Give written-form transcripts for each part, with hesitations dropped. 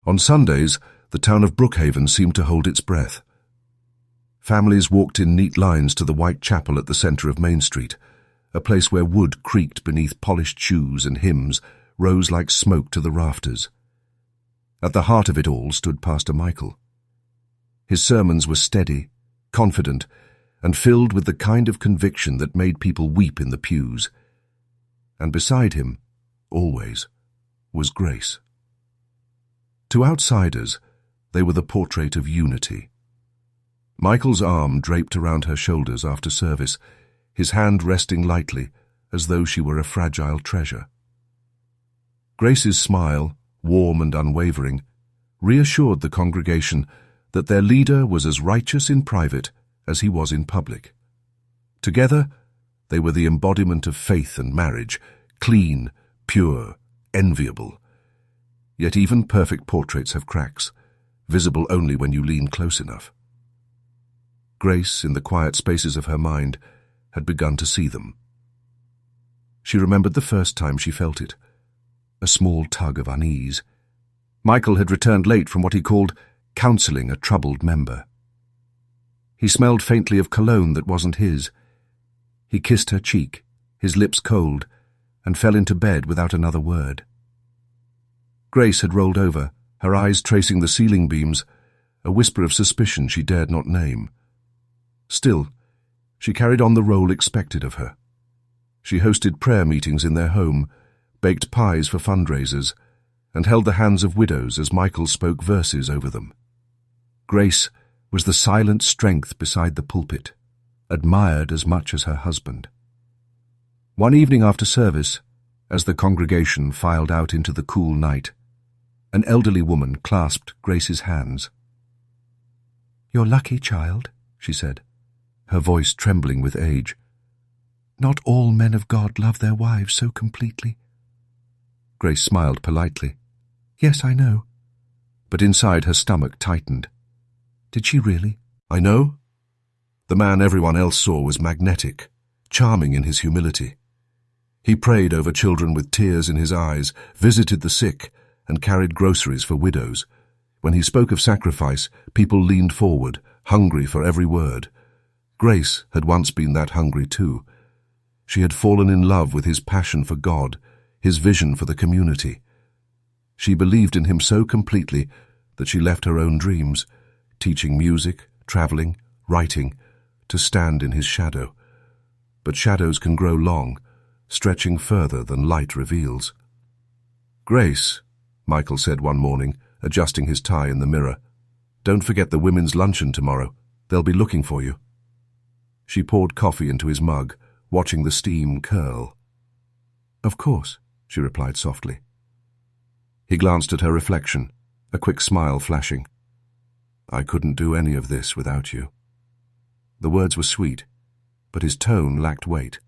On Sundays, the town of Brookhaven seemed to hold its breath. Families walked in neat lines to the white chapel at the center of Main Street, a place where wood creaked beneath polished shoes and hymns rose like smoke to the rafters. At the heart of it all stood Pastor Michael. His sermons were steady, confident, and filled with the kind of conviction that made people weep in the pews. And beside him, always, was Grace. To outsiders, they were the portrait of unity. Michael's arm draped around her shoulders after service, his hand resting lightly, as though she were a fragile treasure. Grace's smile, warm and unwavering, reassured the congregation that their leader was as righteous in private as he was in public. Together, they were the embodiment of faith and marriage, clean, pure, enviable. Yet even perfect portraits have cracks, visible only when you lean close enough. Grace, in the quiet spaces of her mind, had begun to see them. She remembered the first time she felt it, a small tug of unease. Michael had returned late from what he called counseling a troubled member. He smelled faintly of cologne that wasn't his. He kissed her cheek, his lips cold, and fell into bed without another word. Grace had rolled over, her eyes tracing the ceiling beams, a whisper of suspicion she dared not name. Still, she carried on the role expected of her. She hosted prayer meetings in their home, baked pies for fundraisers, and held the hands of widows as Michael spoke verses over them. Grace was the silent strength beside the pulpit, admired as much as her husband. One evening after service, as the congregation filed out into the cool night, an elderly woman clasped Grace's hands. "You're lucky, child," she said, her voice trembling with age. "Not all men of God love their wives so completely." Grace smiled politely. "Yes, I know." But inside her stomach tightened. Did she really? "I know." The man everyone else saw was magnetic, charming in his humility. He prayed over children with tears in his eyes, visited the sick, and carried groceries for widows. When he spoke of sacrifice, people leaned forward, hungry for every word. Grace had once been that hungry too. She had fallen in love with his passion for God, his vision for the community. She believed in him so completely that she left her own dreams, teaching music, traveling, writing, to stand in his shadow. But shadows can grow long, stretching further than light reveals. "Grace," Michael said one morning, adjusting his tie in the mirror, "don't forget the women's luncheon tomorrow. They'll be looking for you." She poured coffee into his mug, watching the steam curl. "Of course," she replied softly. He glanced at her reflection, a quick smile flashing. "I couldn't do any of this without you." The words were sweet, but his tone lacked weight.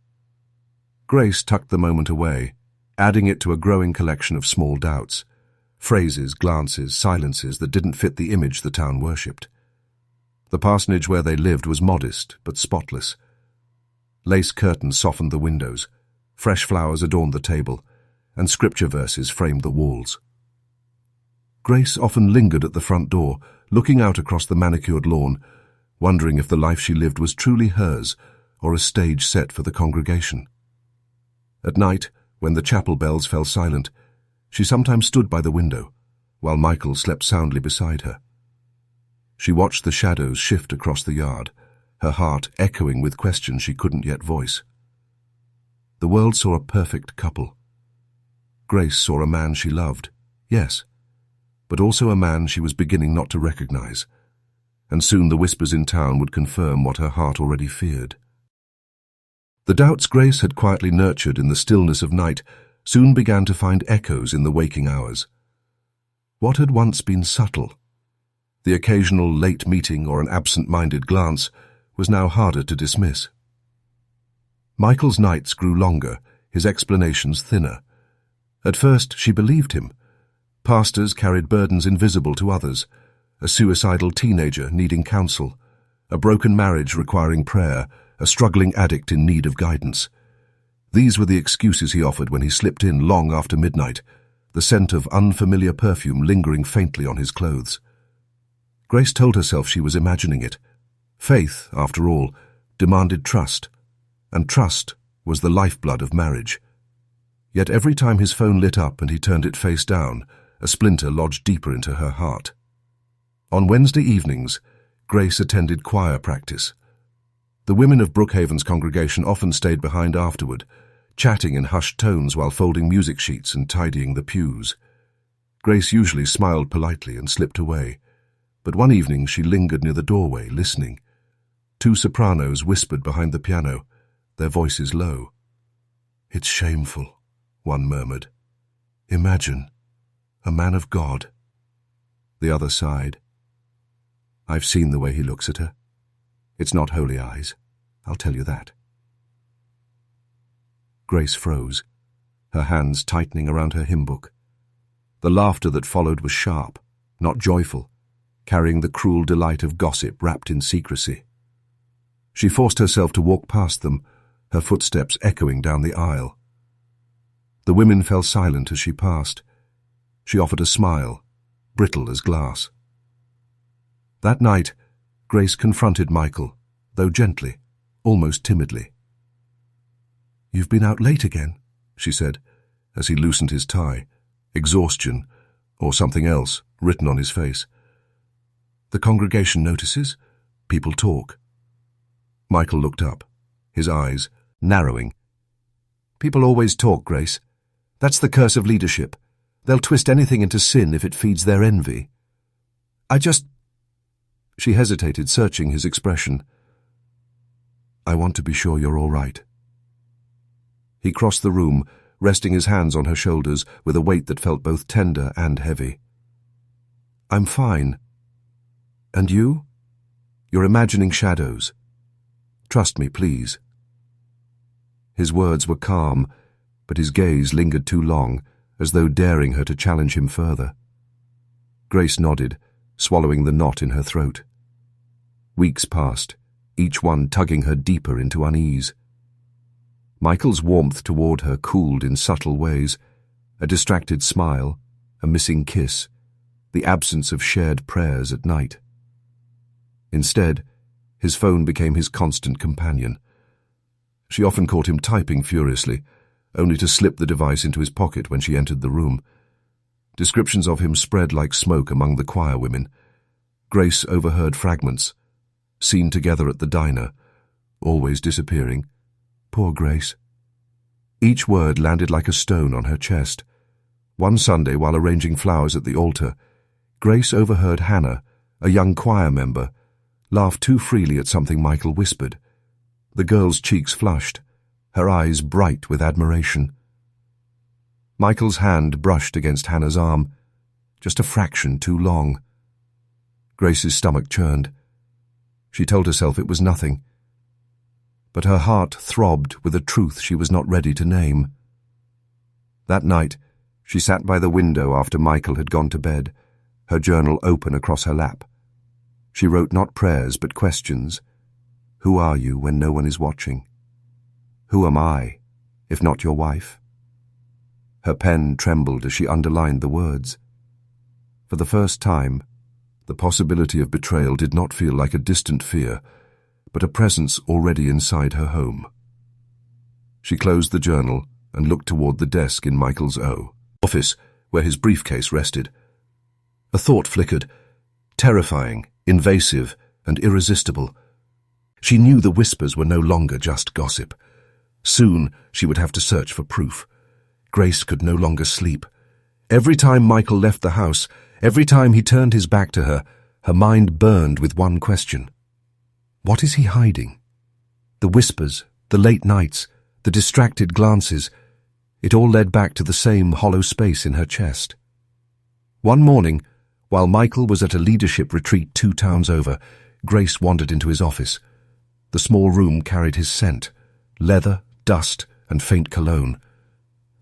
Grace tucked the moment away, adding it to a growing collection of small doubts, phrases, glances, silences that didn't fit the image the town worshipped. The parsonage where they lived was modest but spotless. Lace curtains softened the windows, fresh flowers adorned the table, and scripture verses framed the walls. Grace often lingered at the front door, looking out across the manicured lawn, wondering if the life she lived was truly hers or a stage set for the congregation. At night, when the chapel bells fell silent, she sometimes stood by the window, while Michael slept soundly beside her. She watched the shadows shift across the yard, her heart echoing with questions she couldn't yet voice. The world saw a perfect couple. Grace saw a man she loved, yes, but also a man she was beginning not to recognize, and soon the whispers in town would confirm what her heart already feared. The doubts Grace had quietly nurtured in the stillness of night soon began to find echoes in the waking hours. What had once been subtle, the occasional late meeting or an absent-minded glance, was now harder to dismiss. Michael's nights grew longer, his explanations thinner. At first she believed him. Pastors carried burdens invisible to others, a suicidal teenager needing counsel, a broken marriage requiring prayer, a struggling addict in need of guidance. These were the excuses he offered when he slipped in long after midnight, the scent of unfamiliar perfume lingering faintly on his clothes. Grace told herself she was imagining it. Faith, after all, demanded trust, and trust was the lifeblood of marriage. Yet every time his phone lit up and he turned it face down, a splinter lodged deeper into her heart. On Wednesday evenings, Grace attended choir practice. The women of Brookhaven's congregation often stayed behind afterward, chatting in hushed tones while folding music sheets and tidying the pews. Grace usually smiled politely and slipped away, but one evening she lingered near the doorway, listening. Two sopranos whispered behind the piano, their voices low. "It's shameful," one murmured. "Imagine, a man of God." The other sighed. "I've seen the way he looks at her. It's not holy eyes, I'll tell you that." Grace froze, her hands tightening around her hymn book. The laughter that followed was sharp, not joyful, carrying the cruel delight of gossip wrapped in secrecy. She forced herself to walk past them, her footsteps echoing down the aisle. The women fell silent as she passed. She offered a smile, brittle as glass. That night, Grace confronted Michael, though gently, almost timidly. "You've been out late again," she said, as he loosened his tie, exhaustion, or something else, written on his face. "The congregation notices. People talk." Michael looked up, his eyes narrowing. "People always talk, Grace. That's the curse of leadership. They'll twist anything into sin if it feeds their envy. She hesitated, searching his expression. "I want to be sure you're all right." He crossed the room, resting his hands on her shoulders with a weight that felt both tender and heavy. "I'm fine. And you? You're imagining shadows. Trust me, please." His words were calm, but his gaze lingered too long, as though daring her to challenge him further. Grace nodded, swallowing the knot in her throat. Weeks passed, each one tugging her deeper into unease. Michael's warmth toward her cooled in subtle ways, a distracted smile, a missing kiss, the absence of shared prayers at night. Instead, his phone became his constant companion. She often caught him typing furiously, only to slip the device into his pocket when she entered the room. Descriptions of him spread like smoke among the choir women. Grace overheard fragments, seen together at the diner, always disappearing. Poor Grace. Each word landed like a stone on her chest. One Sunday, while arranging flowers at the altar, Grace overheard Hannah, a young choir member, laugh too freely at something Michael whispered. The girl's cheeks flushed, her eyes bright with admiration. Michael's hand brushed against Hannah's arm, just a fraction too long. Grace's stomach churned. She told herself it was nothing, but her heart throbbed with a truth she was not ready to name. That night, she sat by the window after Michael had gone to bed, her journal open across her lap. She wrote not prayers but questions. Who are you when no one is watching? Who am I, if not your wife? Her pen trembled as she underlined the words. For the first time, the possibility of betrayal did not feel like a distant fear, but a presence already inside her home. She closed the journal and looked toward the desk in Michael's office, where his briefcase rested. A thought flickered, terrifying, invasive, and irresistible. She knew the whispers were no longer just gossip. Soon she would have to search for proof. Grace could no longer sleep. Every time Michael left the house, every time he turned his back to her, her mind burned with one question. What is he hiding? The whispers, the late nights, the distracted glances, it all led back to the same hollow space in her chest. One morning, while Michael was at a leadership retreat 2 towns over, Grace wandered into his office. The small room carried his scent, leather, dust, and faint cologne.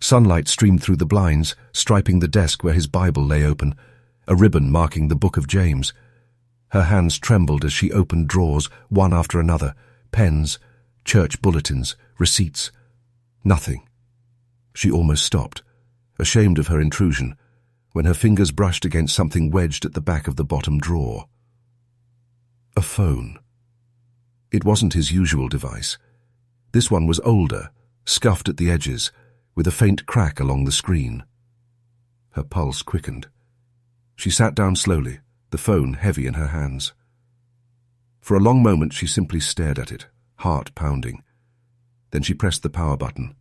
Sunlight streamed through the blinds, striping the desk where his Bible lay open, a ribbon marking the Book of James. Her hands trembled as she opened drawers, one after another, pens, church bulletins, receipts. Nothing. She almost stopped, ashamed of her intrusion, when her fingers brushed against something wedged at the back of the bottom drawer. A phone. It wasn't his usual device. This one was older, scuffed at the edges, with a faint crack along the screen. Her pulse quickened. She sat down slowly, the phone heavy in her hands. For a long moment she simply stared at it, heart pounding. Then she pressed the power button.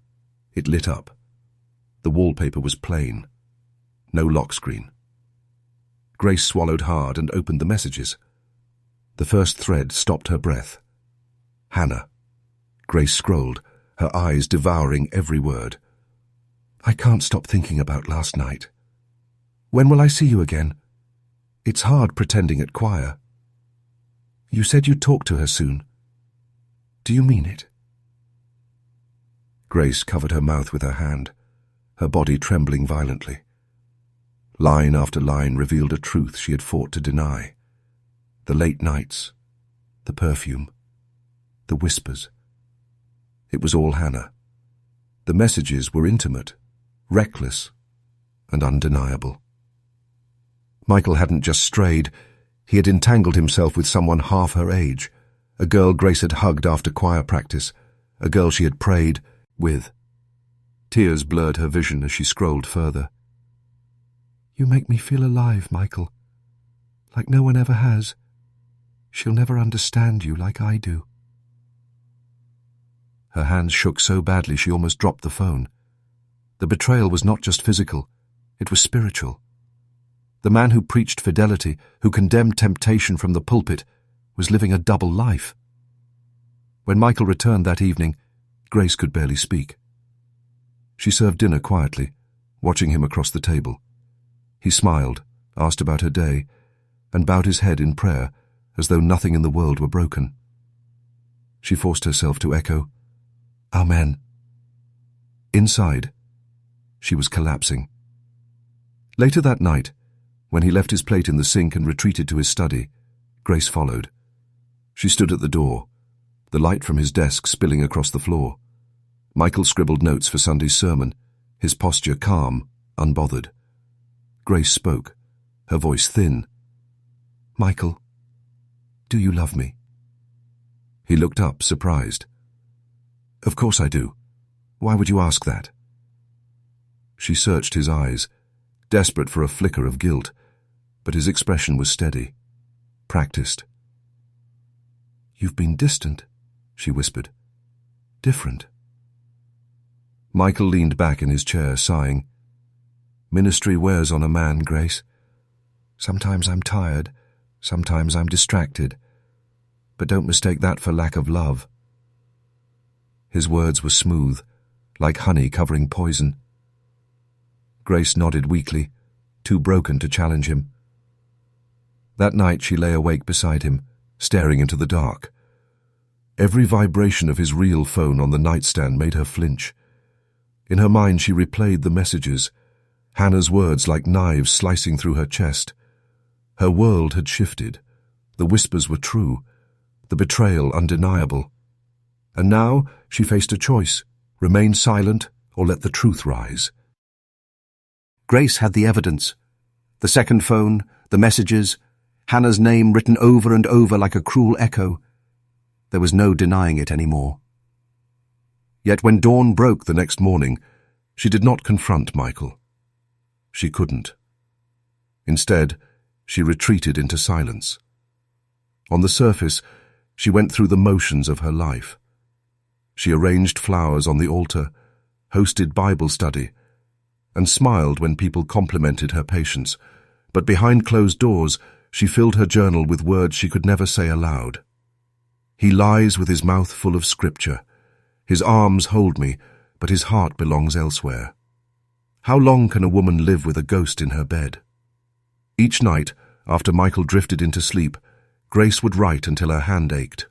It lit up. The wallpaper was plain. No lock screen. Grace swallowed hard and opened the messages. The first thread stopped her breath. Hannah. Grace scrolled, her eyes devouring every word. I can't stop thinking about last night. When will I see you again? It's hard pretending at choir. You said you'd talk to her soon. Do you mean it? Grace covered her mouth with her hand, her body trembling violently. Line after line revealed a truth she had fought to deny. The late nights, the perfume, the whispers. It was all Hannah. The messages were intimate, reckless, and undeniable. Michael hadn't just strayed. He had entangled himself with someone half her age, a girl Grace had hugged after choir practice, a girl she had prayed with. Tears blurred her vision as she scrolled further. You make me feel alive, Michael, like no one ever has. She'll never understand you like I do. Her hands shook so badly she almost dropped the phone. The betrayal was not just physical, it was spiritual. The man who preached fidelity, who condemned temptation from the pulpit, was living a double life. When Michael returned that evening, Grace could barely speak. She served dinner quietly, watching him across the table. He smiled, asked about her day, and bowed his head in prayer, as though nothing in the world were broken. She forced herself to echo, Amen. Inside, she was collapsing. Later that night, when he left his plate in the sink and retreated to his study, Grace followed. She stood at the door, the light from his desk spilling across the floor. Michael scribbled notes for Sunday's sermon, his posture calm, unbothered. Grace spoke, her voice thin. Michael, do you love me? He looked up, surprised. Of course I do. Why would you ask that? She searched his eyes, desperate for a flicker of guilt, but his expression was steady, practiced. You've been distant, she whispered. Different. Michael leaned back in his chair, sighing. Ministry wears on a man, Grace. Sometimes I'm tired, sometimes I'm distracted, but don't mistake that for lack of love. His words were smooth, like honey covering poison. Grace nodded weakly, too broken to challenge him. That night she lay awake beside him, staring into the dark. Every vibration of his real phone on the nightstand made her flinch. In her mind she replayed the messages, Hannah's words like knives slicing through her chest. Her world had shifted. The whispers were true, the betrayal undeniable. And now she faced a choice, remain silent or let the truth rise. Grace had the evidence. The second phone, the messages, Hannah's name written over and over like a cruel echo. There was no denying it anymore. Yet when dawn broke the next morning, she did not confront Michael. She couldn't. Instead, she retreated into silence. On the surface, she went through the motions of her life. She arranged flowers on the altar, hosted Bible study, and smiled when people complimented her patience, but behind closed doors she filled her journal with words she could never say aloud. He lies with his mouth full of scripture. His arms hold me, but his heart belongs elsewhere. How long can a woman live with a ghost in her bed? Each night, after Michael drifted into sleep, Grace would write until her hand ached.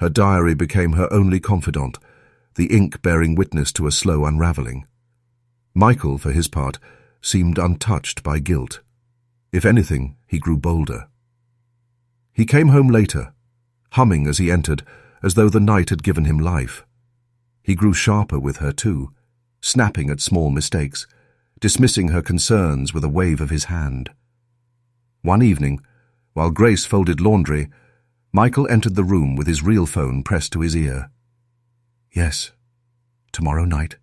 Her diary became her only confidant, the ink bearing witness to a slow unraveling. Michael, for his part, seemed untouched by guilt. If anything, he grew bolder. He came home later, humming as he entered, as though the night had given him life. He grew sharper with her too, snapping at small mistakes, dismissing her concerns with a wave of his hand. One evening, while Grace folded laundry, Michael entered the room with his real phone pressed to his ear. "Yes, tomorrow night.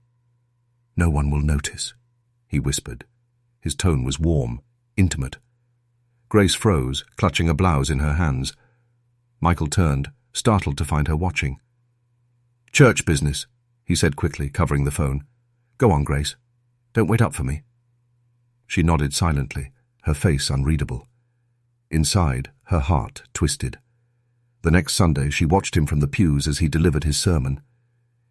No one will notice," he whispered. His tone was warm, intimate. Grace froze, clutching a blouse in her hands. Michael turned, startled to find her watching. "Church business," he said quickly, covering the phone. "Go on, Grace. Don't wait up for me." She nodded silently, her face unreadable. Inside, her heart twisted. The next Sunday, she watched him from the pews as he delivered his sermon.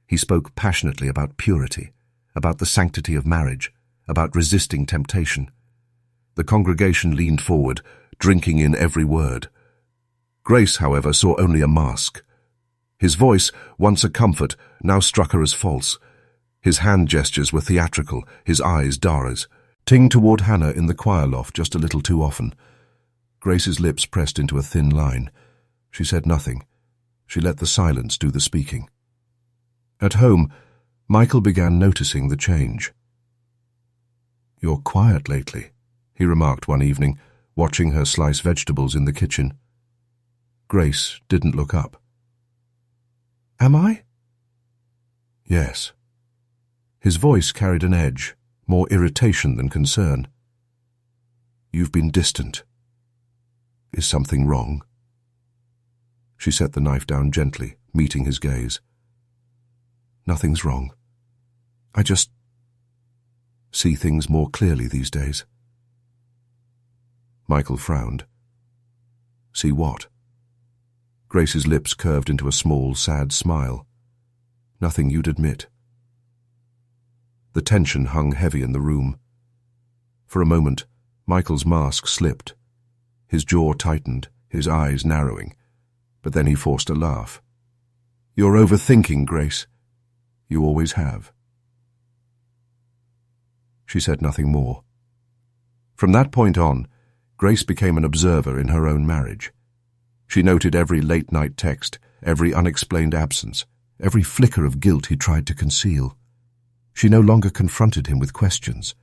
He spoke passionately about purity, about the sanctity of marriage, about resisting temptation. The congregation leaned forward, drinking in every word. Grace, however, saw only a mask. His voice, once a comfort, now struck her as false. His hand gestures were theatrical, his eyes Dara's. Ting toward Hannah in the choir loft just a little too often. Grace's lips pressed into a thin line. She said nothing. She let the silence do the speaking. At home, Michael began noticing the change. "You're quiet lately," he remarked one evening, watching her slice vegetables in the kitchen. Grace didn't look up. "Am I?" "Yes." His voice carried an edge, more irritation than concern. "You've been distant. Is something wrong?" She set the knife down gently, meeting his gaze. "Nothing's wrong. I just see things more clearly these days." Michael frowned. "See what?" Grace's lips curved into a small, sad smile. "Nothing you'd admit." The tension hung heavy in the room. For a moment, Michael's mask slipped. His jaw tightened, his eyes narrowing. But then he forced a laugh. "You're overthinking, Grace. You always have." She said nothing more. From that point on, Grace became an observer in her own marriage. She noted every late-night text, every unexplained absence, every flicker of guilt he tried to conceal. She no longer confronted him with questions.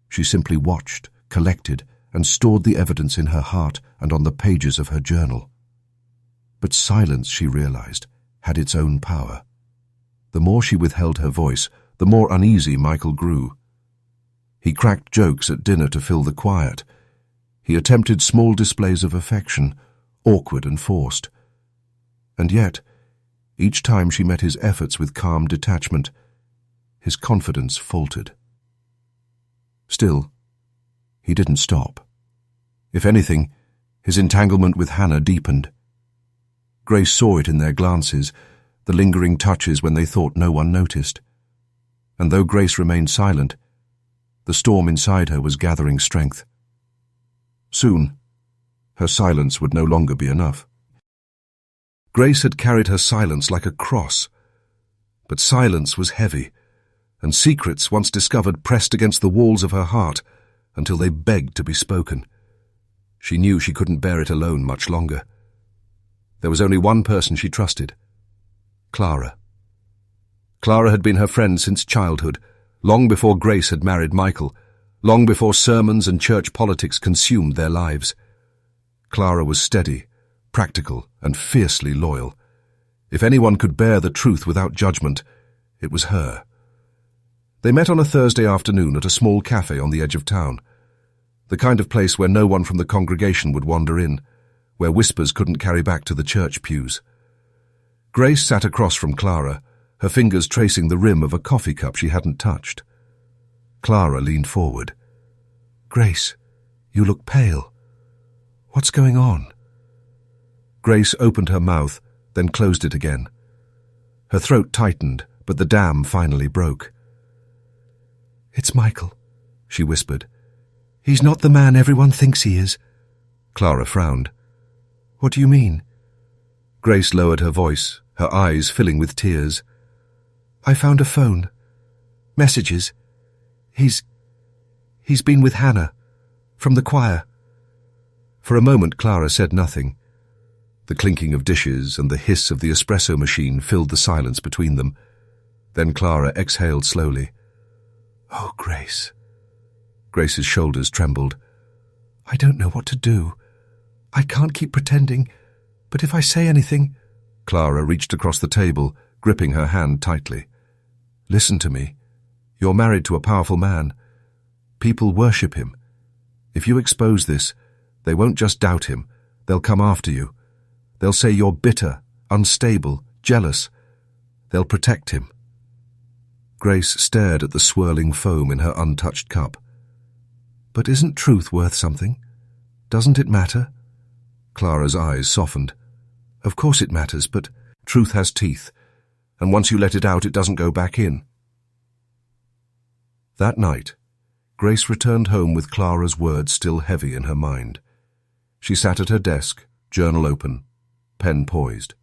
She simply watched, collected, and stored the evidence in her heart and on the pages of her journal. But silence, she realized, had its own power. The more she withheld her voice, the more uneasy Michael grew. He cracked jokes at dinner to fill the quiet. He attempted small displays of affection, awkward and forced. And yet, each time she met his efforts with calm detachment, his confidence faltered. Still, he didn't stop. If anything, his entanglement with Hannah deepened. Grace saw it in their glances, the lingering touches when they thought no one noticed. And though Grace remained silent, the storm inside her was gathering strength. Soon, her silence would no longer be enough. Grace had carried her silence like a cross, but silence was heavy, and secrets once discovered pressed against the walls of her heart until they begged to be spoken. She knew she couldn't bear it alone much longer. There was only one person she trusted: Clara. Clara had been her friend since childhood, long before Grace had married Michael, long before sermons and church politics consumed their lives. Clara was steady, practical, and fiercely loyal. If anyone could bear the truth without judgment, it was her. They met on a Thursday afternoon at a small cafe on the edge of town, the kind of place where no one from the congregation would wander in, where whispers couldn't carry back to the church pews. Grace sat across from Clara, her fingers tracing the rim of a coffee cup she hadn't touched. Clara leaned forward. "Grace, you look pale. What's going on?" Grace opened her mouth, then closed it again. Her throat tightened, but the dam finally broke. "It's Michael," she whispered. "He's not the man everyone thinks he is." Clara frowned. "What do you mean?" Grace lowered her voice, her eyes filling with tears. "I found a phone. Messages. He's been with Hannah, from the choir." For a moment Clara said nothing. The clinking of dishes and the hiss of the espresso machine filled the silence between them. Then Clara exhaled slowly. "Oh, Grace, Grace's shoulders trembled. "I don't know what to do. I can't keep pretending, but if I say anything—" Clara reached across the table, gripping her hand tightly. "Listen to me. You're married to a powerful man. People worship him. If you expose this, they won't just doubt him, they'll come after you. They'll say you're bitter, unstable, jealous. They'll protect him." Grace stared at the swirling foam in her untouched cup. "But isn't truth worth something? Doesn't it matter?" Clara's eyes softened. "Of course it matters, but truth has teeth, and once you let it out, it doesn't go back in." That night, Grace returned home with Clara's words still heavy in her mind. She sat at her desk, journal open, pen poised.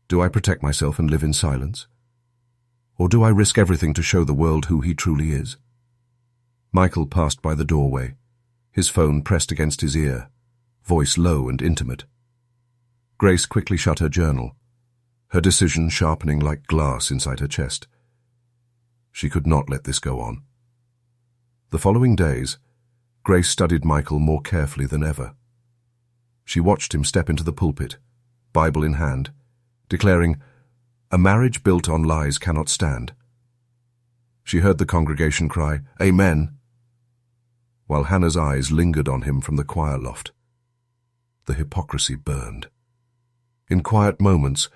Do I protect myself and live in silence? Or do I risk everything to show the world who he truly is? Michael passed by the doorway, his phone pressed against his ear, voice low and intimate. Grace quickly shut her journal, her decision sharpening like glass inside her chest. She could not let this go on. The following days, Grace studied Michael more carefully than ever. She watched him step into the pulpit, Bible in hand, declaring, "A marriage built on lies cannot stand." She heard the congregation cry, "Amen," while Hannah's eyes lingered on him from the choir loft. The hypocrisy burned. In quiet moments,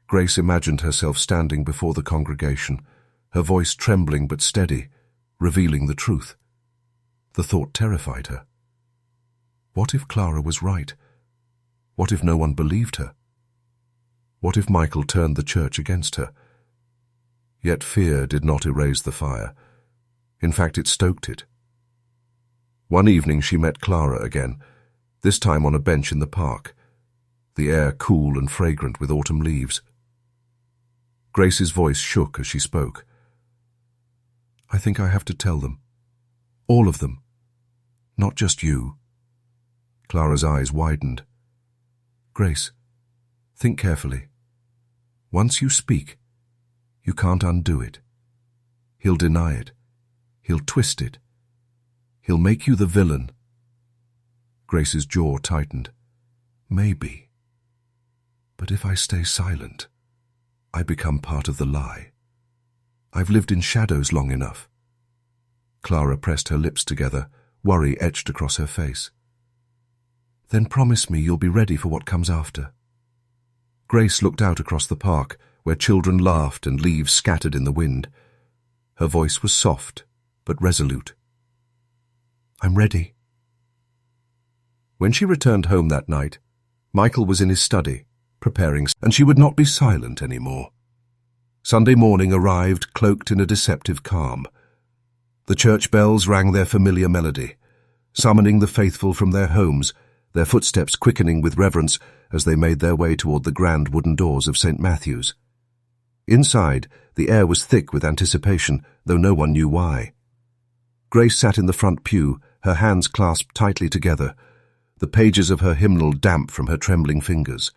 Grace imagined herself standing before the congregation, her voice trembling but steady, revealing the truth. The thought terrified her. What if Clara was right? What if no one believed her? What if Michael turned the church against her? Yet fear did not erase the fire. In fact, it stoked it. One evening she met Clara again, this time on a bench in the park, the air cool and fragrant with autumn leaves. Grace's voice shook as she spoke. "I think I have to tell them. All of them. Not just you." Clara's eyes widened. "Grace, think carefully. Once you speak, you can't undo it. He'll deny it. He'll twist it. He'll make you the villain." Grace's jaw tightened. "Maybe. But if I stay silent, I become part of the lie. I've lived in shadows long enough." Clara pressed her lips together, worry etched across her face. "Then promise me you'll be ready for what comes after." Grace looked out across the park, where children laughed and leaves scattered in the wind. Her voice was soft, but resolute. "I'm ready." When she returned home that night, Michael was in his study, preparing, and she would not be silent anymore. Sunday morning arrived, cloaked in a deceptive calm. The church bells rang their familiar melody, summoning the faithful from their homes, their footsteps quickening with reverence as they made their way toward the grand wooden doors of St. Matthew's. Inside, the air was thick with anticipation, though no one knew why. Grace sat in the front pew, her hands clasped tightly together, the pages of her hymnal damp from her trembling fingers.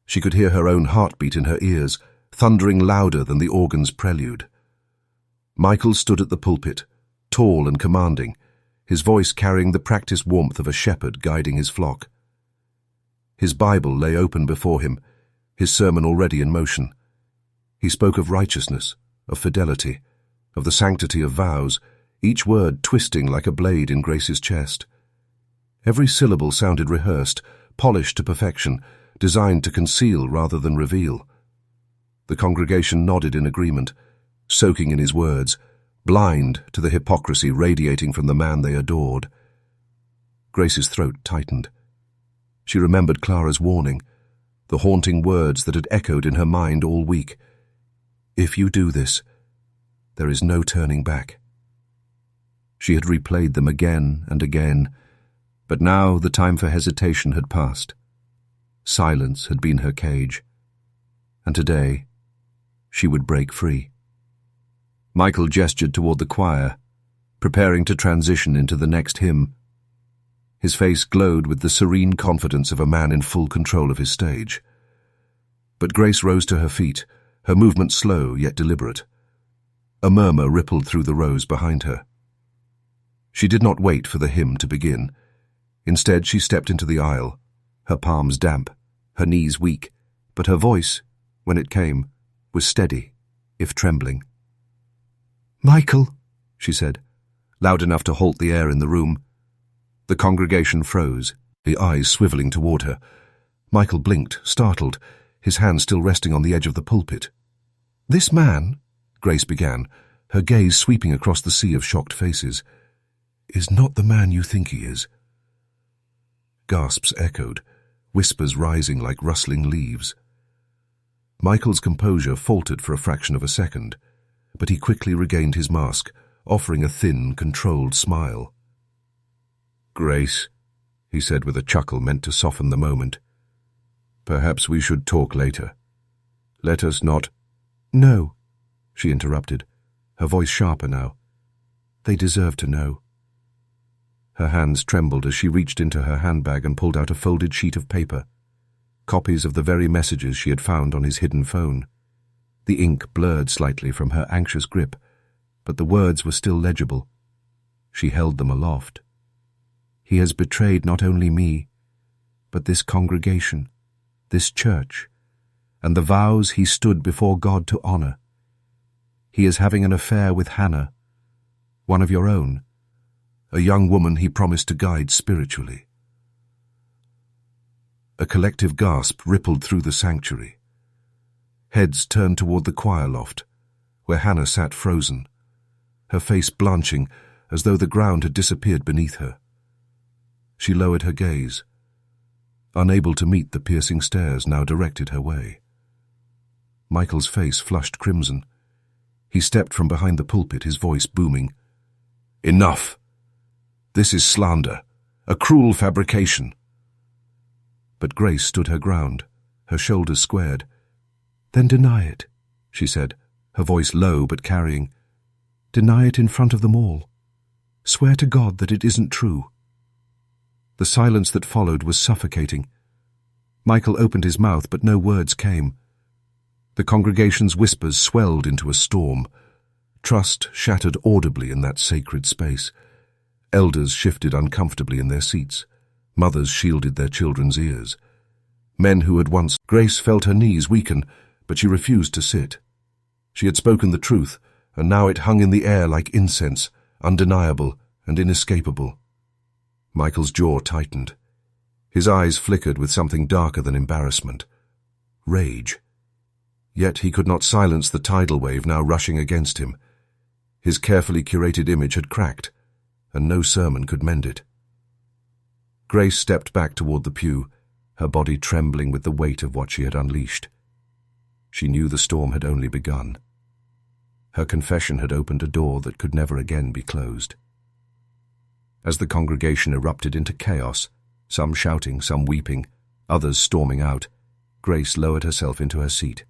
She could hear her own heartbeat in her ears, thundering louder than the organ's prelude. Michael stood at the pulpit, tall and commanding, his voice carrying the practiced warmth of a shepherd guiding his flock. His Bible lay open before him, his sermon already in motion. He spoke of righteousness, of fidelity, of the sanctity of vows, each word twisting like a blade in Grace's chest. Every syllable sounded rehearsed, polished to perfection, designed to conceal rather than reveal. The congregation nodded in agreement, soaking in his words, blind to the hypocrisy radiating from the man they adored. Grace's throat tightened. She remembered Clara's warning, the haunting words that had echoed in her mind all week. "If you do this, there is no turning back." She had replayed them again and again, but now the time for hesitation had passed. Silence had been her cage, and today she would break free. Michael gestured toward the choir, preparing to transition into the next hymn. His face glowed with the serene confidence of a man in full control of his stage. But Grace rose to her feet, her movement slow yet deliberate. A murmur rippled through the rows behind her. She did not wait for the hymn to begin. Instead, she stepped into the aisle, her palms damp, her knees weak, but her voice, when it came, was steady, if trembling. "Michael," she said, loud enough to halt the air in the room. The congregation froze, the eyes swiveling toward her. Michael blinked, startled, his hand still resting on the edge of the pulpit. "This man," Grace began, her gaze sweeping across the sea of shocked faces, "is not the man you think he is." Gasps echoed, whispers rising like rustling leaves. Michael's composure faltered for a fraction of a second, but he quickly regained his mask, offering a thin, controlled smile. "Grace," he said with a chuckle meant to soften the moment, "perhaps we should talk later. Let us not—" "No," she interrupted, her voice sharper now. "They deserve to know." Her hands trembled as she reached into her handbag and pulled out a folded sheet of paper, copies of the very messages she had found on his hidden phone. The ink blurred slightly from her anxious grip, but the words were still legible. She held them aloft. "He has betrayed not only me, but this congregation, this church, and the vows he stood before God to honor. He is having an affair with Hannah, one of your own, a young woman he promised to guide spiritually." A collective gasp rippled through the sanctuary. Heads turned toward the choir loft, where Hannah sat frozen, her face blanching as though the ground had disappeared beneath her. She lowered her gaze, unable to meet the piercing stares now directed her way. Michael's face flushed crimson. He stepped from behind the pulpit, his voice booming. "Enough! This is slander, a cruel fabrication." But Grace stood her ground, her shoulders squared. "Then deny it," she said, her voice low but carrying. "Deny it in front of them all. Swear to God that it isn't true." The silence that followed was suffocating. Michael opened his mouth, but no words came. The congregation's whispers swelled into a storm. Trust shattered audibly in that sacred space. Elders shifted uncomfortably in their seats. Mothers shielded their children's ears. Men who had once— Grace felt her knees weaken, but she refused to sit. She had spoken the truth, and now it hung in the air like incense, undeniable and inescapable. Michael's jaw tightened. His eyes flickered with something darker than embarrassment. Rage. Yet he could not silence the tidal wave now rushing against him. His carefully curated image had cracked, and no sermon could mend it. Grace stepped back toward the pew, her body trembling with the weight of what she had unleashed. She knew the storm had only begun. Her confession had opened a door that could never again be closed. As the congregation erupted into chaos, some shouting, some weeping, others storming out, Grace lowered herself into her seat.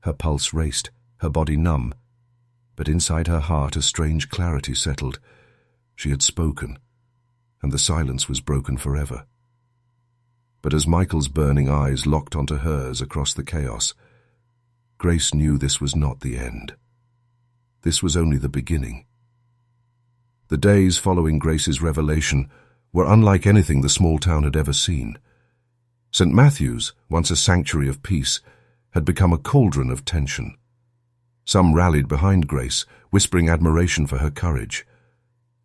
Her pulse raced, her body numb, but inside her heart a strange clarity settled. She had spoken, and the silence was broken forever. But as Michael's burning eyes locked onto hers across the chaos, Grace knew this was not the end. This was only the beginning. The days following Grace's revelation were unlike anything the small town had ever seen. St. Matthew's, once a sanctuary of peace, had become a cauldron of tension. Some rallied behind Grace, whispering admiration for her courage.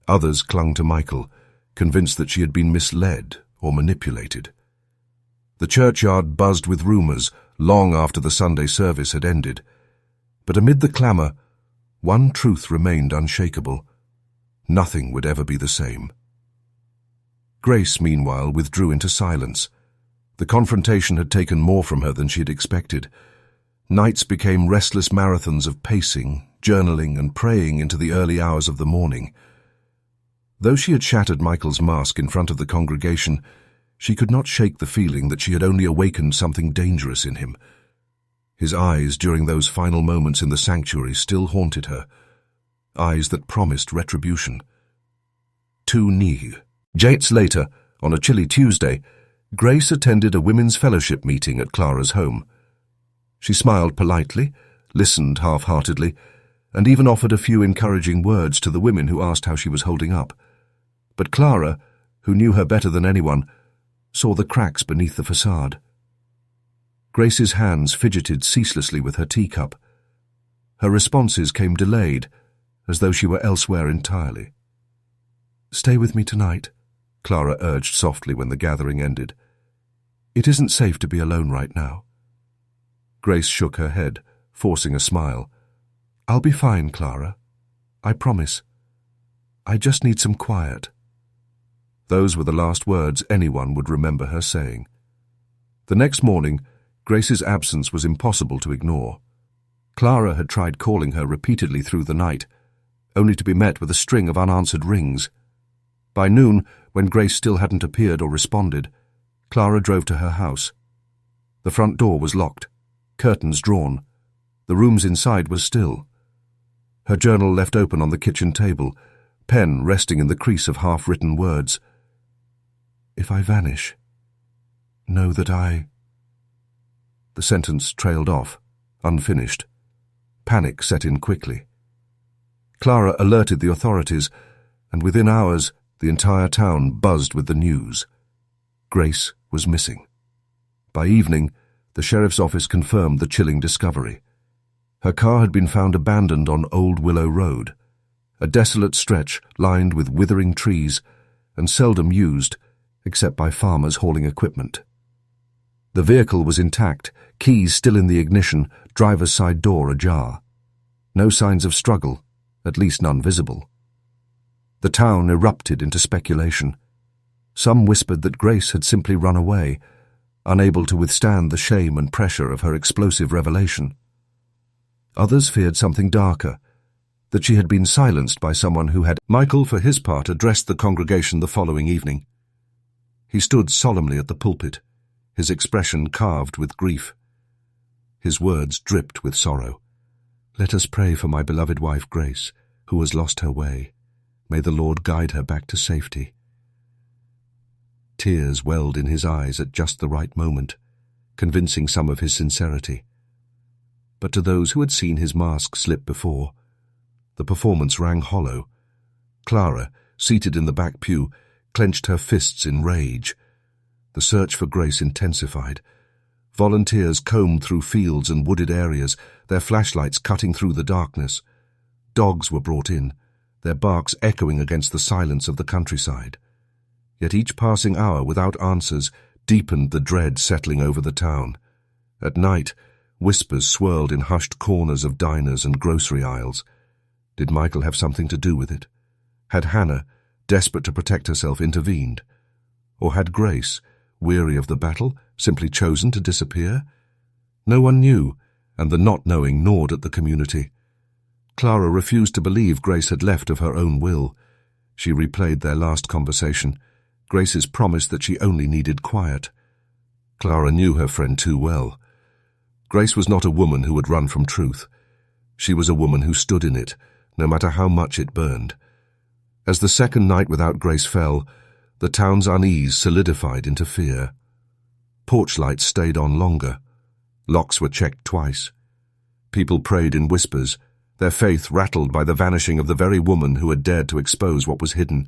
Others clung to Michael, convinced that she had been misled or manipulated. The churchyard buzzed with rumors long after the Sunday service had ended. But amid the clamor, one truth remained unshakable. Nothing would ever be the same. Grace, meanwhile, withdrew into silence. The confrontation had taken more from her than she had expected. Nights became restless marathons of pacing, journaling, and praying into the early hours of the morning. Though she had shattered Michael's mask in front of the congregation, she could not shake the feeling that she had only awakened something dangerous in him. His eyes during those final moments in the sanctuary still haunted her, eyes that promised retribution. 2 Days later, on a chilly Tuesday, Grace attended a women's fellowship meeting at Clara's home. She smiled politely, listened half-heartedly, and even offered a few encouraging words to the women who asked how she was holding up. But Clara, who knew her better than anyone, saw the cracks beneath the facade. Grace's hands fidgeted ceaselessly with her teacup. Her responses came delayed, as though she were elsewhere entirely. "Stay with me tonight," Clara urged softly when the gathering ended. "It isn't safe to be alone right now." Grace shook her head, forcing a smile. "I'll be fine, Clara. I promise. I just need some quiet." Those were the last words anyone would remember her saying. The next morning, Grace's absence was impossible to ignore. Clara had tried calling her repeatedly through the night, only to be met with a string of unanswered rings. By noon, when Grace still hadn't appeared or responded, Clara drove to her house. The front door was locked, curtains drawn. The rooms inside were still. Her journal left open on the kitchen table, pen resting in the crease of half-written words. "If I vanish, know that I—" The sentence trailed off, unfinished. Panic set in quickly. Clara alerted the authorities, and within hours the entire town buzzed with the news. Grace was missing. By evening, the sheriff's office confirmed the chilling discovery. Her car had been found abandoned on Old Willow Road, a desolate stretch lined with withering trees and seldom used except by farmers hauling equipment. The vehicle was intact, keys still in the ignition, driver's side door ajar. No signs of struggle, at least none visible. The town erupted into speculation. Some whispered that Grace had simply run away, unable to withstand the shame and pressure of her explosive revelation. Others feared something darker, that she had been silenced by someone who had— Michael, for his part, addressed the congregation the following evening. He stood solemnly at the pulpit, his expression carved with grief. His words dripped with sorrow. "Let us pray for my beloved wife Grace, who has lost her way. May the Lord guide her back to safety." Tears welled in his eyes at just the right moment, convincing some of his sincerity. But to those who had seen his mask slip before, the performance rang hollow. Clara, seated in the back pew, clenched her fists in rage. The search for Grace intensified. Volunteers combed through fields and wooded areas, their flashlights cutting through the darkness. Dogs were brought in, their barks echoing against the silence of the countryside. Yet each passing hour without answers deepened the dread settling over the town. At night, whispers swirled in hushed corners of diners and grocery aisles. Did Michael have something to do with it? Had Hannah, desperate to protect herself, intervened? Or had Grace, weary of the battle, simply chosen to disappear? No one knew, and the not knowing gnawed at the community. Clara refused to believe Grace had left of her own will. She replayed their last conversation, Grace's promise that she only needed quiet. Clara knew her friend too well. Grace was not a woman who would run from truth. She was a woman who stood in it, no matter how much it burned. As the second night without Grace fell, the town's unease solidified into fear. Porch lights stayed on longer. Locks were checked twice. People prayed in whispers, their faith rattled by the vanishing of the very woman who had dared to expose what was hidden.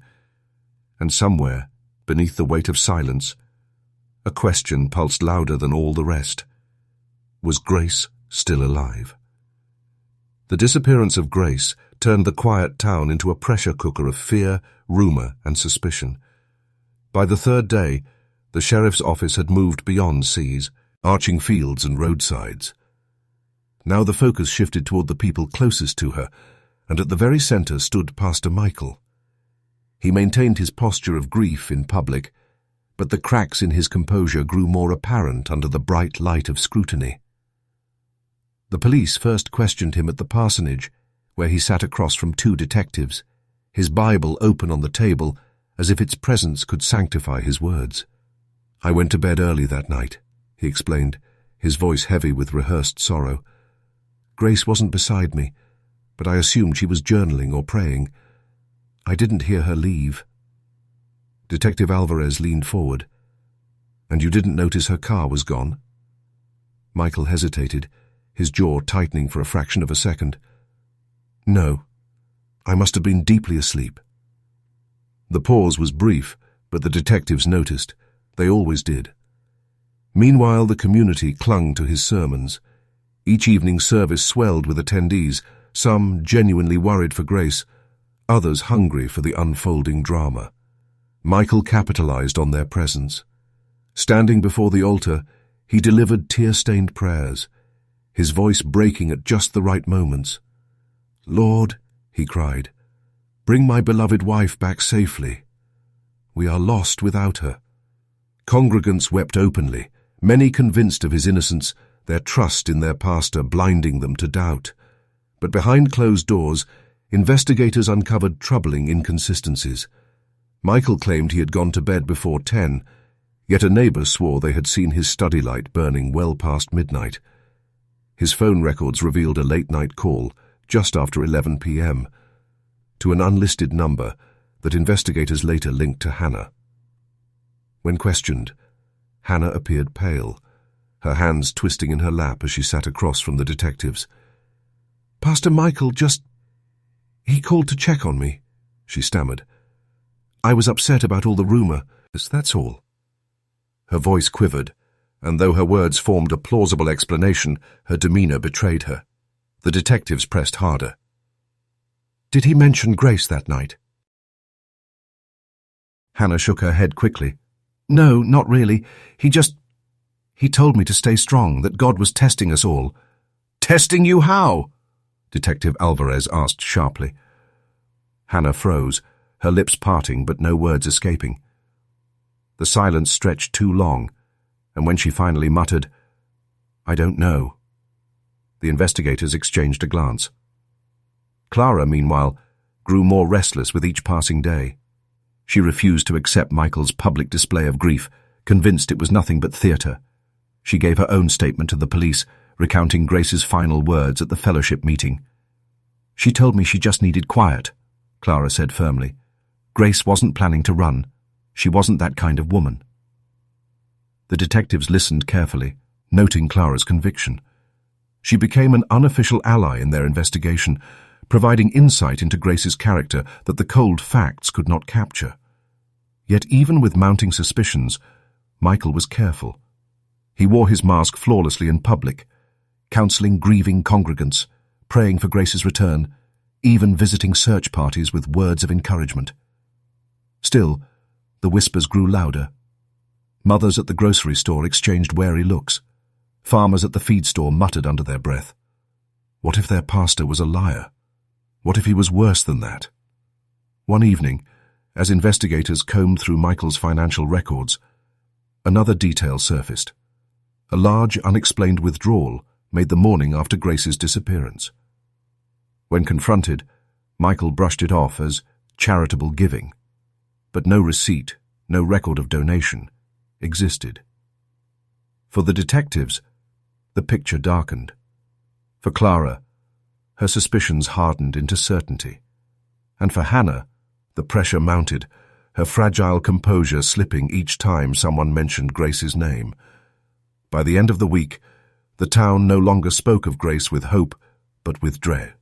And somewhere, beneath the weight of silence, a question pulsed louder than all the rest. Was Grace still alive? The disappearance of Grace turned the quiet town into a pressure cooker of fear, rumor, and suspicion. By the third day, the sheriff's office had moved beyond seas, arching fields and roadsides. Now the focus shifted toward the people closest to her, and at the very center stood Pastor Michael. He maintained his posture of grief in public, but the cracks in his composure grew more apparent under the bright light of scrutiny. The police first questioned him at the parsonage, where he sat across from two detectives, his Bible open on the table as if its presence could sanctify his words. "I went to bed early that night," he explained, his voice heavy with rehearsed sorrow. "Grace wasn't beside me, but I assumed she was journaling or praying. I didn't hear her leave." Detective Alvarez leaned forward. "And you didn't notice her car was gone?" Michael hesitated, his jaw tightening for a fraction of a second. "No. I must have been deeply asleep." The pause was brief, but the detectives noticed. They always did. Meanwhile, the community clung to his sermons. Each evening service swelled with attendees, some genuinely worried for Grace, others hungry for the unfolding drama. Michael capitalized on their presence. Standing before the altar, he delivered tear-stained prayers, his voice breaking at just the right moments. "Lord," he cried, "bring my beloved wife back safely. We are lost without her." Congregants wept openly, many convinced of his innocence, their trust in their pastor blinding them to doubt. But behind closed doors, investigators uncovered troubling inconsistencies. Michael claimed he had gone to bed before 10, yet a neighbor swore they had seen his study light burning well past midnight. His phone records revealed a late-night call, just after 11 p.m., to an unlisted number that investigators later linked to Hannah. When questioned, Hannah appeared pale, her hands twisting in her lap as she sat across from the detectives. "Pastor Michael he called to check on me," she stammered. "I was upset about all the rumor. That's all." Her voice quivered, and though her words formed a plausible explanation, her demeanor betrayed her. The detectives pressed harder. "Did he mention Grace that night?" Hannah shook her head quickly. "No, not really. He told me to stay strong, that God was testing us all." "Testing you how?" Detective Alvarez asked sharply. Hannah froze, her lips parting but no words escaping. The silence stretched too long, and when she finally muttered, "I don't know," the investigators exchanged a glance. Clara, meanwhile, grew more restless with each passing day. She refused to accept Michael's public display of grief, convinced it was nothing but theater. She gave her own statement to the police, recounting Grace's final words at the fellowship meeting. "She told me she just needed quiet," Clara said firmly. "Grace wasn't planning to run. She wasn't that kind of woman." The detectives listened carefully, noting Clara's conviction. She became an unofficial ally in their investigation, providing insight into Grace's character that the cold facts could not capture. Yet even with mounting suspicions, Michael was careful. He wore his mask flawlessly in public, counseling grieving congregants, praying for Grace's return, even visiting search parties with words of encouragement. Still, the whispers grew louder. Mothers at the grocery store exchanged wary looks. Farmers at the feed store muttered under their breath. What if their pastor was a liar? What if he was worse than that? One evening, as investigators combed through Michael's financial records, another detail surfaced. A large, unexplained withdrawal made the morning after Grace's disappearance. When confronted, Michael brushed it off as charitable giving, but no receipt, no record of donation, existed. For the detectives, the picture darkened. For Clara, her suspicions hardened into certainty. And for Hannah, the pressure mounted, her fragile composure slipping each time someone mentioned Grace's name. By the end of the week, the town no longer spoke of Grace with hope, but with dread.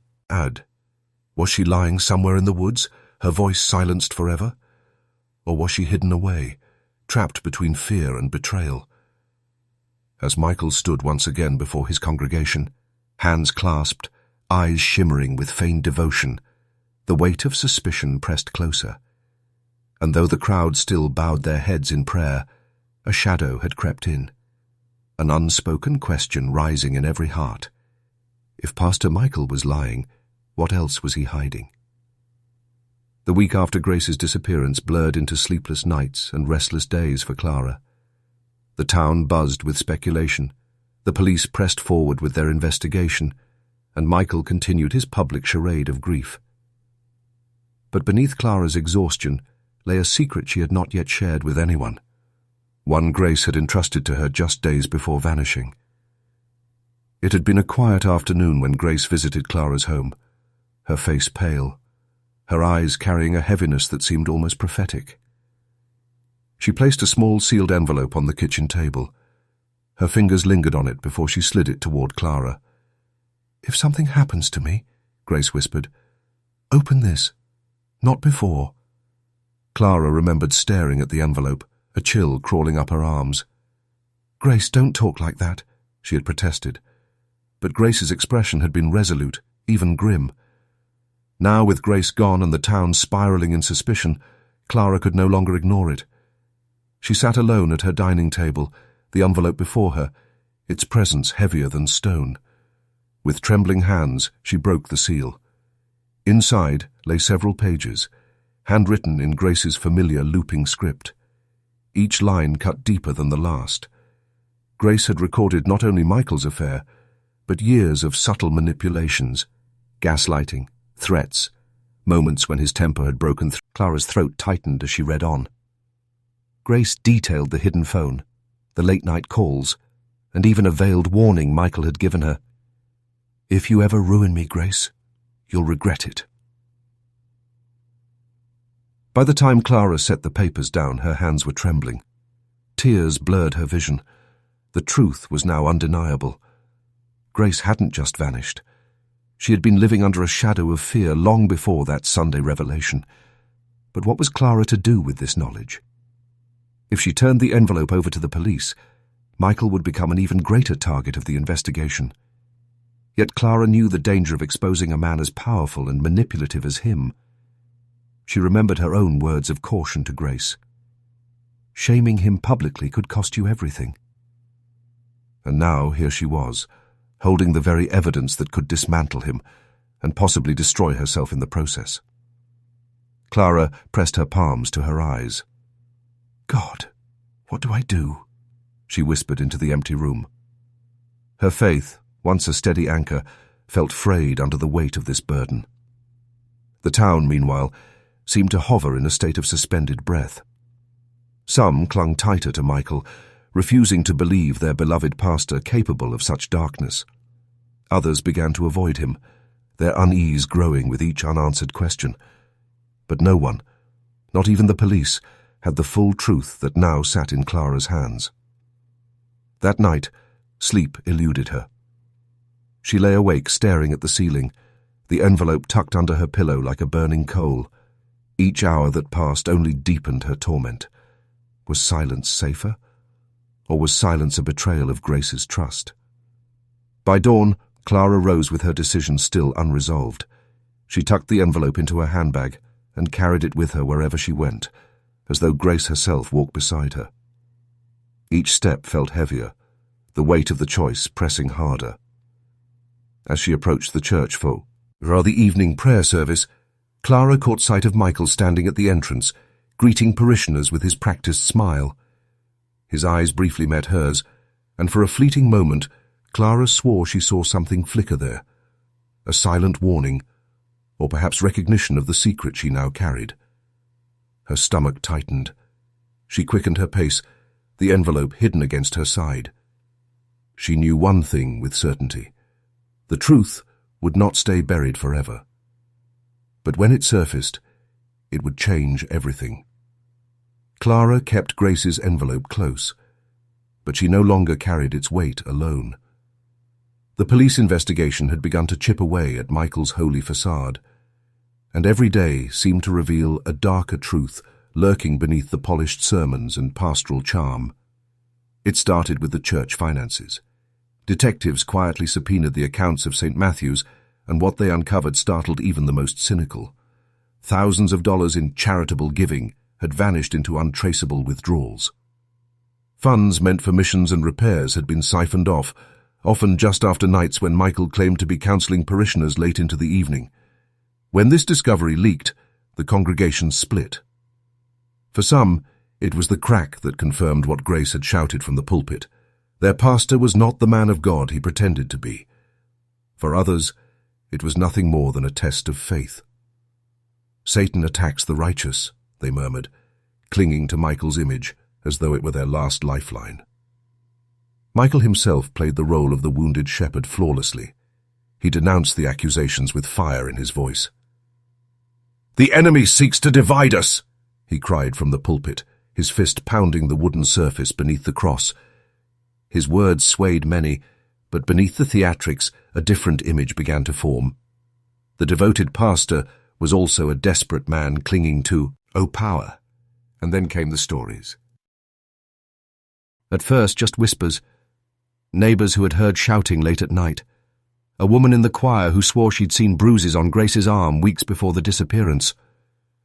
Was she lying somewhere in the woods, her voice silenced forever? Or was she hidden away, trapped between fear and betrayal? As Michael stood once again before his congregation, hands clasped, eyes shimmering with feigned devotion, the weight of suspicion pressed closer. And though the crowd still bowed their heads in prayer, a shadow had crept in, an unspoken question rising in every heart. If Pastor Michael was lying, what else was he hiding? The week after Grace's disappearance blurred into sleepless nights and restless days for Clara. The town buzzed with speculation. The police pressed forward with their investigation, and Michael continued his public charade of grief. But beneath Clara's exhaustion lay a secret she had not yet shared with anyone, one Grace had entrusted to her just days before vanishing. It had been a quiet afternoon when Grace visited Clara's home, her face pale, her eyes carrying a heaviness that seemed almost prophetic. She placed a small sealed envelope on the kitchen table. Her fingers lingered on it before she slid it toward Clara. "If something happens to me," Grace whispered, "open this. Not before." Clara remembered staring at the envelope, a chill crawling up her arms. "Grace, don't talk like that," she had protested. But Grace's expression had been resolute, even grim. Now, with Grace gone and the town spiraling in suspicion, Clara could no longer ignore it. She sat alone at her dining table, the envelope before her, its presence heavier than stone. With trembling hands, she broke the seal. Inside lay several pages, handwritten in Grace's familiar looping script. Each line cut deeper than the last. Grace had recorded not only Michael's affair, but years of subtle manipulations, gaslighting, threats, moments when his temper had broken through. Clara's throat tightened as she read on. Grace detailed the hidden phone, the late-night calls, and even a veiled warning Michael had given her. "If you ever ruin me, Grace, you'll regret it." By the time Clara set the papers down, her hands were trembling. Tears blurred her vision. The truth was now undeniable. Grace hadn't just vanished. She had been living under a shadow of fear long before that Sunday revelation. But what was Clara to do with this knowledge? If she turned the envelope over to the police, Michael would become an even greater target of the investigation. Yet Clara knew the danger of exposing a man as powerful and manipulative as him. She remembered her own words of caution to Grace. Shaming him publicly could cost you everything. And now here she was, holding the very evidence that could dismantle him and possibly destroy herself in the process. Clara pressed her palms to her eyes. "God, what do I do?" she whispered into the empty room. Her faith, once a steady anchor, felt frayed under the weight of this burden. The town, meanwhile, seemed to hover in a state of suspended breath. Some clung tighter to Michael, refusing to believe their beloved pastor capable of such darkness. Others began to avoid him, their unease growing with each unanswered question. But no one, not even the police, had the full truth that now sat in Clara's hands. That night, sleep eluded her. She lay awake staring at the ceiling, the envelope tucked under her pillow like a burning coal. Each hour that passed only deepened her torment. Was silence safer? Or was silence a betrayal of Grace's trust? By dawn, Clara rose with her decision still unresolved. She tucked the envelope into her handbag and carried it with her wherever she went, as though Grace herself walked beside her. Each step felt heavier, the weight of the choice pressing harder. As she approached the church for the evening prayer service, Clara caught sight of Michael standing at the entrance, greeting parishioners with his practiced smile. His eyes briefly met hers, and for a fleeting moment, Clara swore she saw something flicker there, a silent warning, or perhaps recognition of the secret she now carried. Her stomach tightened. She quickened her pace, the envelope hidden against her side. She knew one thing with certainty. The truth would not stay buried forever. But when it surfaced, it would change everything. Clara kept Grace's envelope close, but she no longer carried its weight alone. The police investigation had begun to chip away at Michael's holy facade, and every day seemed to reveal a darker truth lurking beneath the polished sermons and pastoral charm. It started with the church finances. Detectives quietly subpoenaed the accounts of St. Matthew's, and what they uncovered startled even the most cynical. Thousands of dollars in charitable giving had vanished into untraceable withdrawals. Funds meant for missions and repairs had been siphoned off, often just after nights when Michael claimed to be counseling parishioners late into the evening. When this discovery leaked, the congregation split. For some, it was the crack that confirmed what Grace had shouted from the pulpit. Their pastor was not the man of God he pretended to be. For others, it was nothing more than a test of faith. "Satan attacks the righteous," they murmured, clinging to Michael's image as though it were their last lifeline. Michael himself played the role of the wounded shepherd flawlessly. He denounced the accusations with fire in his voice. "The enemy seeks to divide us," he cried from the pulpit, his fist pounding the wooden surface beneath the cross. His words swayed many, but beneath the theatrics a different image began to form. The devoted pastor was also a desperate man clinging to power, And then came the stories. At first, just whispers. Neighbours who had heard shouting late at night. A woman in the choir who swore she'd seen bruises on Grace's arm weeks before the disappearance.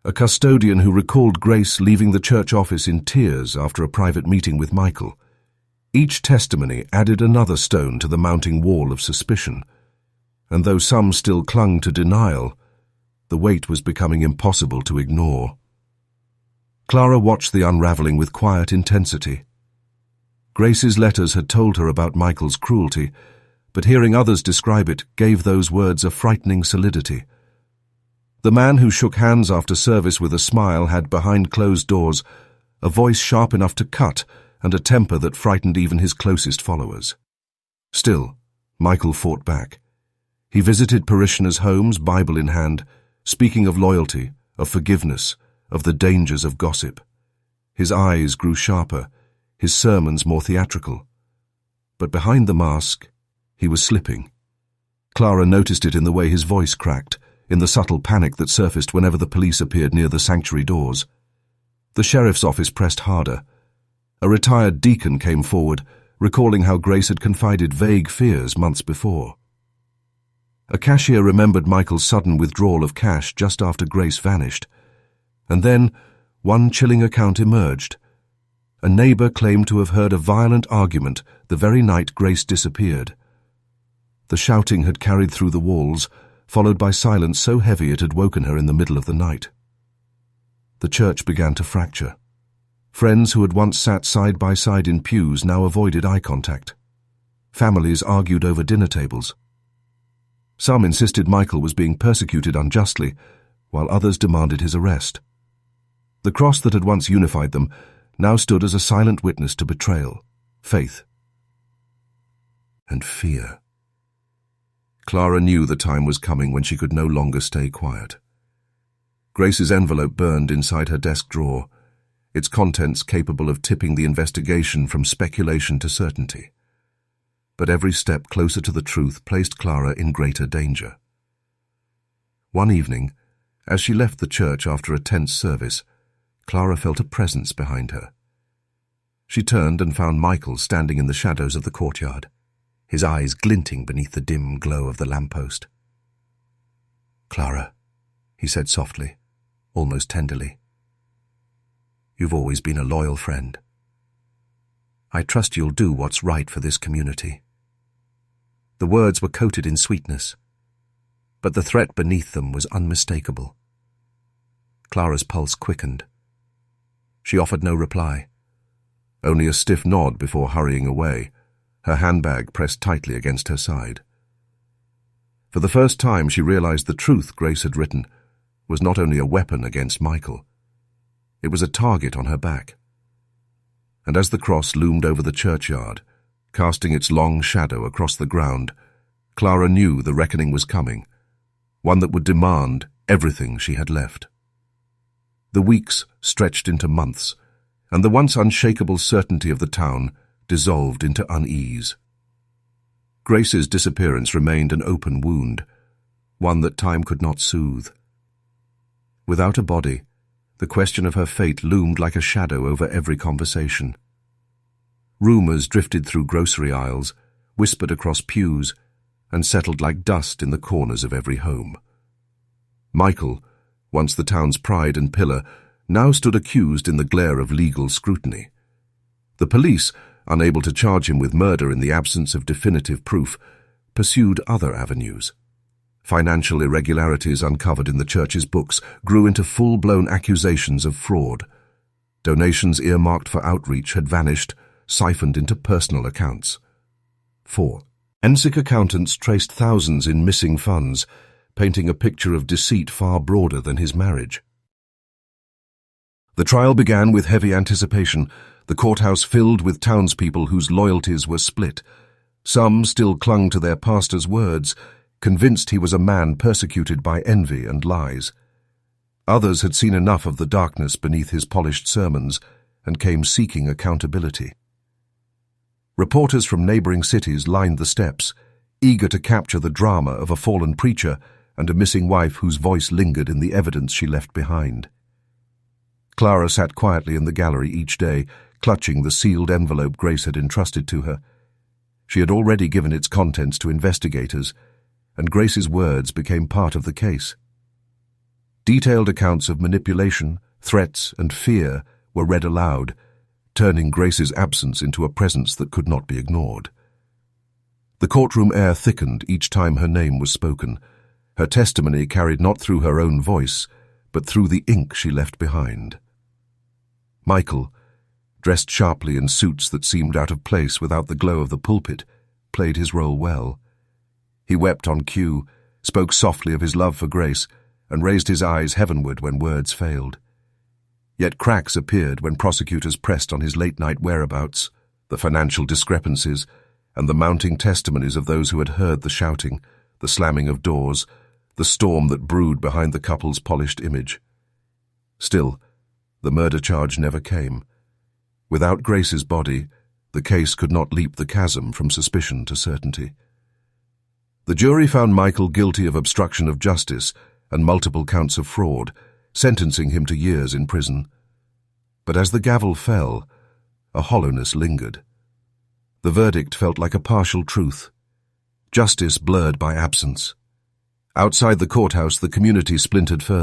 A custodian who recalled Grace leaving the church office in tears after a private meeting with Michael. Each testimony added another stone to the mounting wall of suspicion. And though some still clung to denial, the weight was becoming impossible to ignore. Clara watched the unravelling with quiet intensity. Grace's letters had told her about Michael's cruelty, but hearing others describe it gave those words a frightening solidity. The man who shook hands after service with a smile had, behind closed doors, a voice sharp enough to cut and a temper that frightened even his closest followers. Still, Michael fought back. He visited parishioners' homes, Bible in hand, speaking of loyalty, of forgiveness, of the dangers of gossip. His eyes grew sharper, his sermons more theatrical. But behind the mask, he was slipping. Clara noticed it in the way his voice cracked, in the subtle panic that surfaced whenever the police appeared near the sanctuary doors. The sheriff's office pressed harder. A retired deacon came forward, recalling how Grace had confided vague fears months before. A cashier remembered Michael's sudden withdrawal of cash just after Grace vanished. And then, one chilling account emerged. A neighbour claimed to have heard a violent argument the very night Grace disappeared. The shouting had carried through the walls, followed by silence so heavy it had woken her in the middle of the night. The church began to fracture. Friends who had once sat side by side in pews now avoided eye contact. Families argued over dinner tables. Some insisted Michael was being persecuted unjustly, while others demanded his arrest. The cross that had once unified them now stood as a silent witness to betrayal, faith, and fear. Clara knew the time was coming when she could no longer stay quiet. Grace's envelope burned inside her desk drawer, its contents capable of tipping the investigation from speculation to certainty. But every step closer to the truth placed Clara in greater danger. One evening, as she left the church after a tense service, Clara felt a presence behind her. She turned and found Michael standing in the shadows of the courtyard, his eyes glinting beneath the dim glow of the lamppost. "Clara," he said softly, almost tenderly, "you've always been a loyal friend. I trust you'll do what's right for this community." The words were coated in sweetness, but the threat beneath them was unmistakable. Clara's pulse quickened. She offered no reply, only a stiff nod before hurrying away, her handbag pressed tightly against her side. For the first time she realized the truth Grace had written was not only a weapon against Michael, it was a target on her back. And as the cross loomed over the churchyard, casting its long shadow across the ground, Clara knew the reckoning was coming, one that would demand everything she had left. The weeks stretched into months, and the once unshakable certainty of the town dissolved into unease. Grace's disappearance remained an open wound, one that time could not soothe. Without a body, the question of her fate loomed like a shadow over every conversation. Rumours drifted through grocery aisles, whispered across pews, and settled like dust in the corners of every home. Michael, once the town's pride and pillar, now stood accused in the glare of legal scrutiny. The police, unable to charge him with murder in the absence of definitive proof, pursued other avenues. Financial irregularities uncovered in the church's books grew into full-blown accusations of fraud. Donations earmarked for outreach had vanished, siphoned into personal accounts. 4. Forensic accountants traced thousands in missing funds, painting a picture of deceit far broader than his marriage. The trial began with heavy anticipation, the courthouse filled with townspeople whose loyalties were split. Some still clung to their pastor's words, convinced he was a man persecuted by envy and lies. Others had seen enough of the darkness beneath his polished sermons and came seeking accountability. Reporters from neighboring cities lined the steps, eager to capture the drama of a fallen preacher and a missing wife whose voice lingered in the evidence she left behind. Clara sat quietly in the gallery each day, clutching the sealed envelope Grace had entrusted to her. She had already given its contents to investigators, and Grace's words became part of the case. Detailed accounts of manipulation, threats, and fear were read aloud, turning Grace's absence into a presence that could not be ignored. The courtroom air thickened each time her name was spoken. Her testimony carried not through her own voice, but through the ink she left behind. Michael, dressed sharply in suits that seemed out of place without the glow of the pulpit, played his role well. He wept on cue, spoke softly of his love for Grace, and raised his eyes heavenward when words failed. Yet cracks appeared when prosecutors pressed on his late-night whereabouts, the financial discrepancies, and the mounting testimonies of those who had heard the shouting, the slamming of doors, the storm that brewed behind the couple's polished image. Still, the murder charge never came. Without Grace's body, the case could not leap the chasm from suspicion to certainty. The jury found Michael guilty of obstruction of justice and multiple counts of fraud, sentencing him to years in prison. But as the gavel fell, a hollowness lingered. The verdict felt like a partial truth, justice blurred by absence. Outside the courthouse, the community splintered further.